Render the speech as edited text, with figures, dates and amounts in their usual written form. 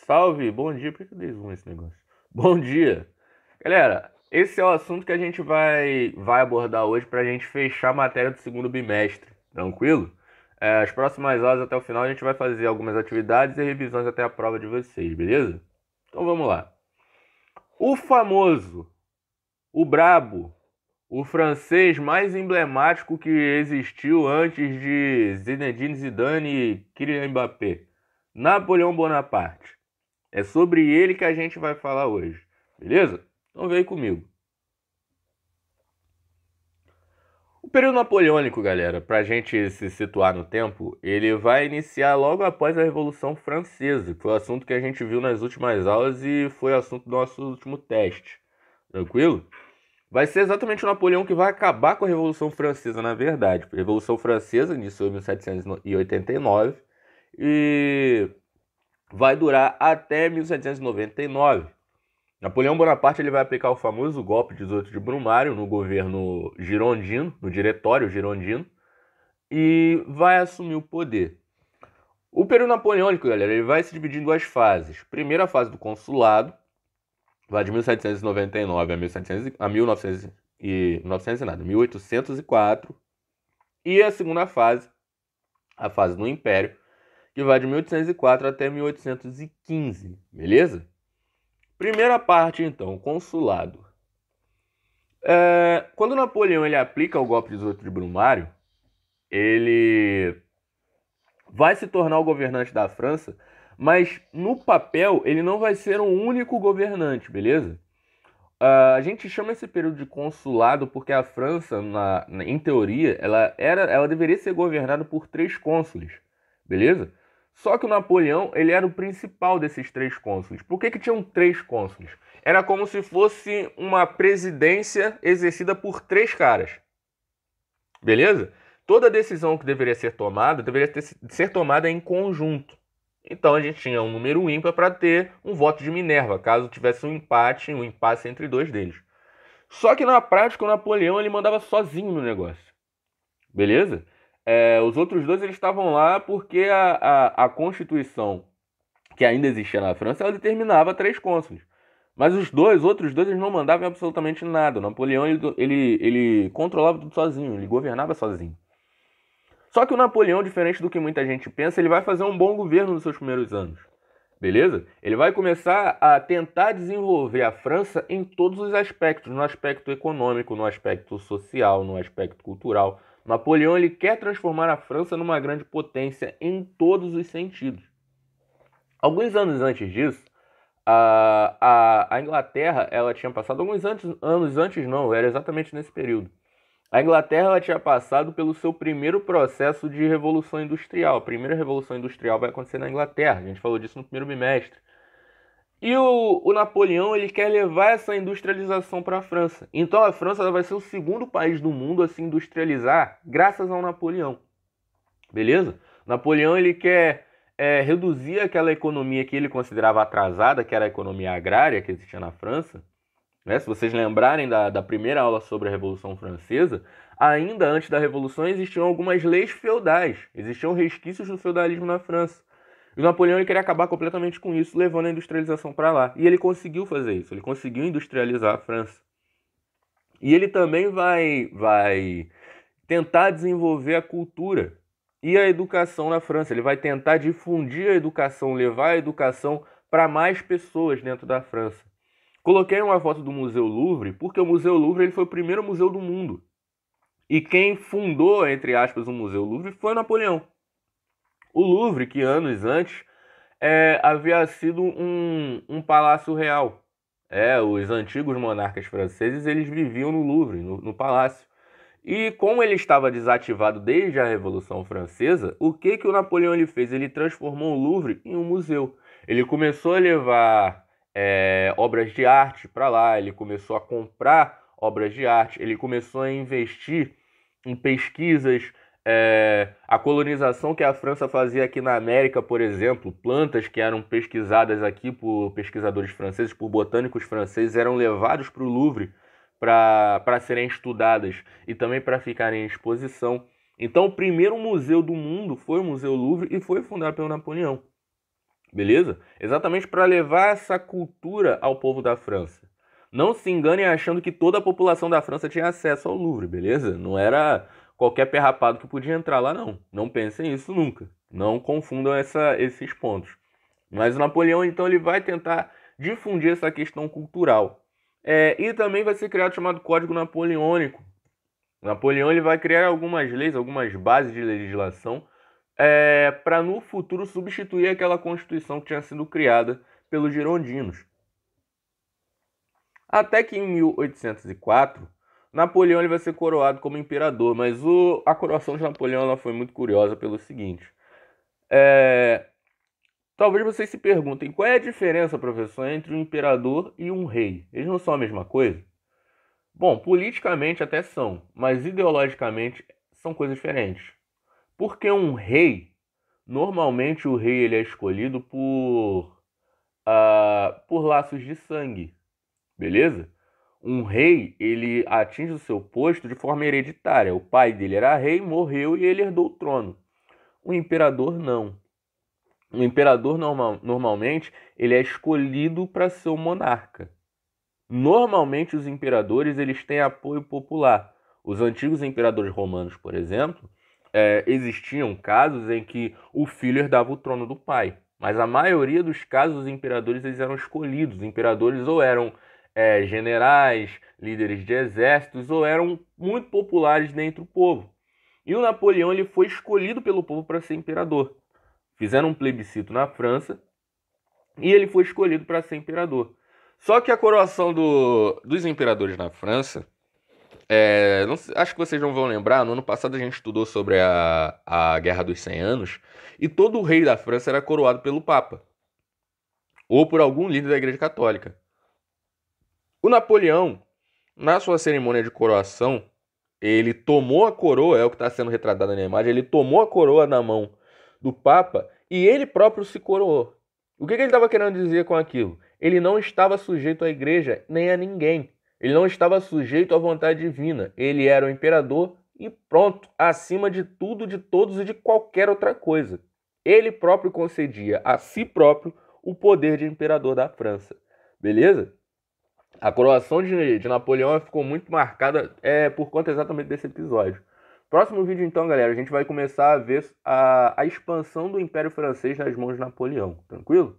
Salve, bom dia. Por que eu dei zoom nesse negócio? Bom dia. Galera, esse é o assunto que a gente vai abordar hoje para a gente fechar a matéria do segundo bimestre. Tranquilo? As próximas aulas até o final a gente vai fazer algumas atividades e revisões até a prova de vocês, beleza? Então vamos lá. O famoso, o brabo, o francês mais emblemático que existiu antes de Zinedine Zidane e Kylian Mbappé, Napoleão Bonaparte. É sobre ele que a gente vai falar hoje, beleza? Então vem comigo. O período napoleônico, galera, para a gente se situar no tempo, ele vai iniciar logo após a Revolução Francesa, que foi o assunto que a gente viu nas últimas aulas e foi assunto do nosso último teste. Tranquilo? Vai ser exatamente o Napoleão que vai acabar com a Revolução Francesa, na verdade. A Revolução Francesa iniciou em 1789 e vai durar até 1799. Napoleão Bonaparte ele vai aplicar o famoso golpe 18 de Brumário no governo girondino, no diretório girondino, e vai assumir o poder. O período napoleônico, galera, ele vai se dividir em duas fases. Primeira fase do consulado, vai de 1799 a 1900 e 900 e nada, 1804. E a segunda fase, a fase do Império, que vai de 1804 até 1815, beleza? Primeira parte, então, consulado. Quando Napoleão ele aplica o golpe 18 de Brumário, ele vai se tornar o governante da França, mas no papel ele não vai ser o único governante, beleza? A gente chama esse período de consulado porque a França, em teoria, ela deveria ser governada por três cônsules, beleza? Só que o Napoleão, ele era o principal desses três cônsules. Por que tinham três cônsules? Era como se fosse uma presidência exercida por três caras, beleza? Toda decisão que deveria ser tomada, ser tomada em conjunto. Então a gente tinha um número ímpar para ter um voto de Minerva, caso tivesse um impasse entre dois deles. Só que na prática o Napoleão ele mandava sozinho no negócio, beleza? Os outros dois eles estavam lá porque a Constituição que ainda existia na França ela determinava três cônsules. Mas os outros dois, eles não mandavam absolutamente nada. O Napoleão ele controlava tudo sozinho, ele governava sozinho. Só que o Napoleão, diferente do que muita gente pensa, ele vai fazer um bom governo nos seus primeiros anos. Beleza? Ele vai começar a tentar desenvolver a França em todos os aspectos, no aspecto econômico, no aspecto social, no aspecto cultural. Napoleão ele quer transformar a França numa grande potência em todos os sentidos. Alguns anos antes disso, a Inglaterra ela tinha passado anos antes não, era exatamente nesse período. A Inglaterra ela tinha passado pelo seu primeiro processo de revolução industrial. A primeira revolução industrial vai acontecer na Inglaterra. A gente falou disso no primeiro bimestre. E o Napoleão ele quer levar essa industrialização para a França. Então a França ela vai ser o segundo país do mundo a se industrializar graças ao Napoleão. Beleza? Napoleão ele quer reduzir aquela economia que ele considerava atrasada, que era a economia agrária que existia na França. Se vocês lembrarem da primeira aula sobre a Revolução Francesa, ainda antes da Revolução existiam algumas leis feudais, existiam resquícios do feudalismo na França. E o Napoleão ele queria acabar completamente com isso, levando a industrialização para lá. E ele conseguiu fazer isso, ele conseguiu industrializar a França. E ele também vai tentar desenvolver a cultura e a educação na França. Ele vai tentar difundir a educação, levar a educação para mais pessoas dentro da França. Coloquei uma foto do Museu Louvre, porque o Museu Louvre ele foi o primeiro museu do mundo. E quem fundou, entre aspas, o Museu Louvre foi Napoleão. O Louvre, que anos antes havia sido um palácio real. Os antigos monarcas franceses eles viviam no Louvre, no palácio. E como ele estava desativado desde a Revolução Francesa, o que o Napoleão ele fez? Ele transformou o Louvre em um museu. Ele começou a levar obras de arte para lá, ele começou a comprar obras de arte, ele começou a investir em pesquisas, a colonização que a França fazia aqui na América, por exemplo, plantas que eram pesquisadas aqui por pesquisadores franceses, por botânicos franceses, eram levados para o Louvre para serem estudadas e também para ficarem em exposição. Então, o primeiro museu do mundo foi o Museu Louvre e foi fundado pelo Napoleão. beleza? Exatamente para levar essa cultura ao povo da França. Não se enganem achando que toda a população da França tinha acesso ao Louvre, beleza? Não era qualquer perrapado que podia entrar lá, não. Não pensem isso nunca. Não confundam esses pontos. Mas o Napoleão, então, ele vai tentar difundir essa questão cultural. E também vai ser criado o chamado Código Napoleônico. Napoleão ele vai criar algumas leis, algumas bases de legislação para no futuro substituir aquela Constituição que tinha sido criada pelos girondinos. Até que em 1804, Napoleão ele vai ser coroado como imperador, mas a coroação de Napoleão ela foi muito curiosa pelo seguinte. Talvez vocês se perguntem, qual é a diferença, professor, entre um imperador e um rei? Eles não são a mesma coisa? Bom, politicamente até são, mas ideologicamente são coisas diferentes. Porque um rei, normalmente o rei ele é escolhido por laços de sangue, beleza? Um rei, ele atinge o seu posto de forma hereditária. O pai dele era rei, morreu e ele herdou o trono. O imperador não. O imperador normalmente ele é escolhido para ser o monarca. Normalmente os imperadores eles têm apoio popular. Os antigos imperadores romanos, por exemplo, existiam casos em que o filho herdava o trono do pai. Mas a maioria dos casos os imperadores eles eram escolhidos. Os imperadores ou eram generais, líderes de exércitos, ou eram muito populares dentro do povo. E o Napoleão ele foi escolhido pelo povo para ser imperador. Fizeram um plebiscito na França e ele foi escolhido para ser imperador. Só que a coroação dos imperadores na França, acho que vocês não vão lembrar, no ano passado a gente estudou sobre a Guerra dos 100 Anos, e todo o rei da França era coroado pelo Papa, ou por algum líder da Igreja Católica. O Napoleão, na sua cerimônia de coroação, ele tomou a coroa, é o que está sendo retratado na imagem, ele tomou a coroa na mão do Papa e ele próprio se coroou. O que ele estava querendo dizer com aquilo? Ele não estava sujeito à igreja nem a ninguém. Ele não estava sujeito à vontade divina. Ele era o imperador e pronto, acima de tudo, de todos e de qualquer outra coisa. Ele próprio concedia a si próprio o poder de imperador da França. Beleza? A coroação de Napoleão ficou muito marcada por conta exatamente desse episódio. Próximo vídeo, então, galera, a gente vai começar a ver a expansão do Império Francês nas mãos de Napoleão. Tranquilo?